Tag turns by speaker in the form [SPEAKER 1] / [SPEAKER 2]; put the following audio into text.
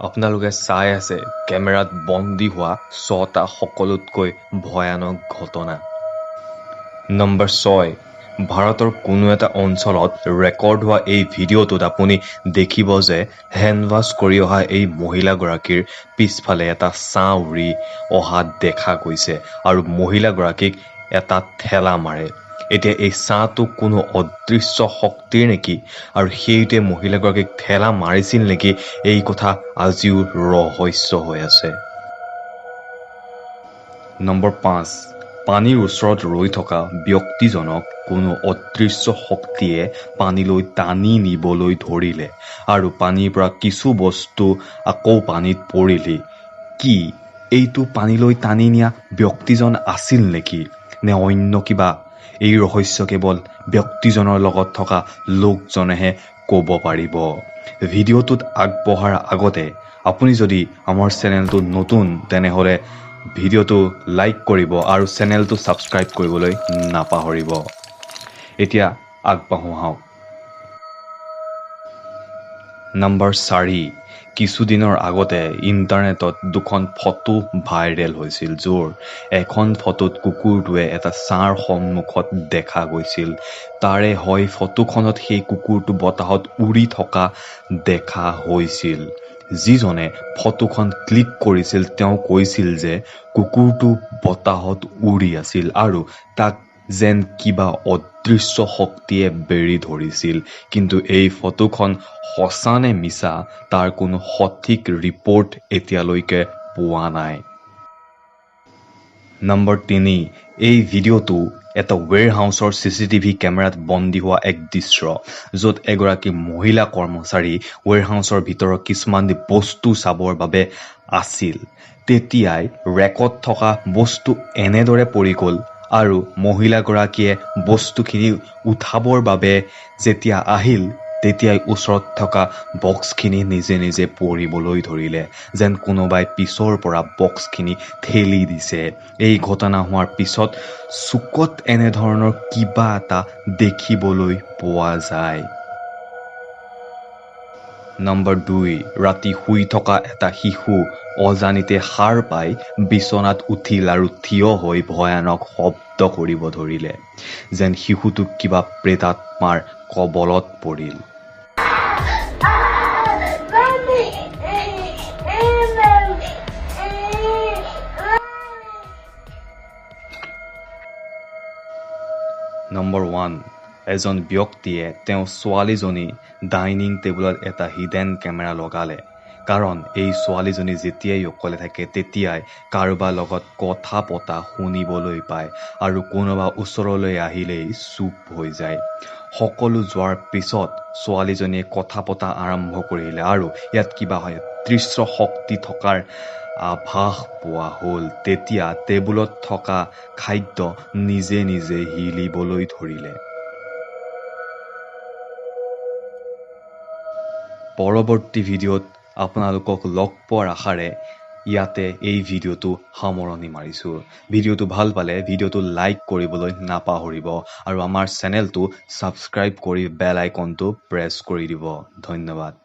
[SPEAKER 1] আপোনালোকে চাই আছে কেমেৰাত বন্দী হোৱা 6টা সকলোতকৈ ভয়ানক ঘটনা। নম্বৰ 6, ভাৰতৰ কোনো এটা অঞ্চলত ৰেকৰ্ড হোৱা এই ভিডিঅ'টোত আপুনি দেখিব যে হেণ্ড ৱাছ কৰি অহা এই মহিলাগৰাকীৰ পিছফালে এটা ছাঁ উৰি অহা দেখা গৈছে আৰু মহিলাগৰাকীক এটা ঠেলা মাৰে। এতিয়া এই ছাঁটো কোনো অদৃশ্য শক্তিৰ নেকি আৰু সেইটোৱে মহিলাগৰাকীক ঠেলা মাৰিছিল নেকি, এই কথা আজিও ৰহস্য হৈ আছে। নম্বৰ 5, পানীৰ ওচৰত ৰৈ থকা ব্যক্তিজনক কোনো অদৃশ্য শক্তিয়ে পানীলৈ টানি নিবলৈ ধৰিলে আৰু পানীৰ পৰা কিছু বস্তু আকৌ পানীত পৰিলে। কি এইটো পানীলৈ টানি নিয়া ব্যক্তিজন আছিল নেকি নে অন্য কিবা? এই ৰহস্য কেৱল ব্যক্তিজনৰ লগত থকা লোকজনেহে ক'ব পাৰিব। ভিডিঅ'টোত আগবঢ়াৰ আগতে আপুনি যদি আমাৰ চেনেলটো নতুন তেনেহ'লে ভিডিঅ'টো লাইক কৰিব আৰু চেনেলটো ছাবস্ক্ৰাইব কৰিবলৈ নাপাহৰিব। এতিয়া আগবাঢ়ো আহক। নম্বৰ 4, কিছুদিনৰ আগতে ইণ্টাৰনেটত দুখন ফটো ভাইৰেল হৈছিল, য'ৰ এখন ফটোত কুকুৰটোৱে এটা ছাঁৰ সন্মুখত দেখা গৈছিল। তাৰে হয় ফটোখনত সেই কুকুৰটো বতাহত উৰি থকা দেখা হৈছিল। যিজনে ফটোখন ক্লিক কৰিছিল তেওঁ কৈছিল যে কুকুৰটো বতাহত উৰি আছিল আৰু তাক যেন কিবা অদৃশ্য শক্তিয়ে বেৰি ধৰিছিল। কিন্তু এই ফটোখন সঁচা নে মিছা তাৰ কোনো সঠিক ৰিপৰ্ট এতিয়ালৈকে পোৱা নাই। নম্বৰ 3, এই ভিডিঅ'টো এটা ৱেৰহাউচৰ CCTV কেমেৰাত বন্দী হোৱা এক দৃশ্য, য'ত এগৰাকী মহিলা কৰ্মচাৰী ৱেৰহাউচৰ ভিতৰৰ কিছুমান বস্তু চাবৰ বাবে আছিল। তেতিয়াই ৰেকত থকা বস্তু এনেদৰে পৰি গ'ল আৰু মহিলাগৰাকীয়ে বস্তুখিনি উঠাবৰ বাবে যেতিয়া আহিল তেতিয়াই ওচৰত থকা বক্সখিনি নিজে নিজে পৰিবলৈ ধৰিলে, যেন কোনোবাই পিছৰ পৰা বক্সখিনি ঠেলি দিছে। এই ঘটনা হোৱাৰ পিছত চুকত এনেধৰণৰ কিবা এটা দেখিবলৈ পোৱা যায়। নম্বৰ 2, ৰাতি শুই থকা এটা শিশু অজানিতে সাৰ পাই বিচনাত উঠিল আৰু থিয় হৈ ভয়ানক শব্দ কৰিব ধৰিলে, যেন শিশুটো কিবা প্ৰেতাত্মাৰ কবলত পৰিল। নম্বৰ 1, এজন ব্যক্তিয়ে তেওঁ ছোৱালীজনী ডাইনিং টেবুলত এটা হিডেন কেমেৰা লগালে, কাৰণ এই ছোৱালীজনী যেতিয়াই অকলে থাকে তেতিয়াই কাৰোবাৰ লগত কথা পতা শুনিবলৈ পায় আৰু কোনোবা ওচৰলৈ আহিলেই চুপ হৈ যায়। সকলো যোৱাৰ পিছত ছোৱালীজনীয়ে কথা পতা আৰম্ভ কৰিলে আৰু ইয়াত কিবা অদৃশ্য শক্তি থকাৰ আভাস পোৱা হ'ল। তেতিয়া টেবুলত থকা খাদ্য নিজে নিজে হিলিবলৈ ধৰিলে। পৰৱৰ্তী ভিডিঅ'ত আপোনালোকক লগ পোৱাৰ আশাৰে ইয়াতে এই ভিডিঅ'টো সামৰণি মাৰিছোঁ। ভিডিঅ'টো ভাল পালে ভিডিঅ'টো লাইক কৰিবলৈ নাপাহৰিব আৰু আমাৰ চেনেলটো ছাবস্ক্ৰাইব কৰি বেল আইকনটো প্ৰেছ কৰি দিব। ধন্যবাদ।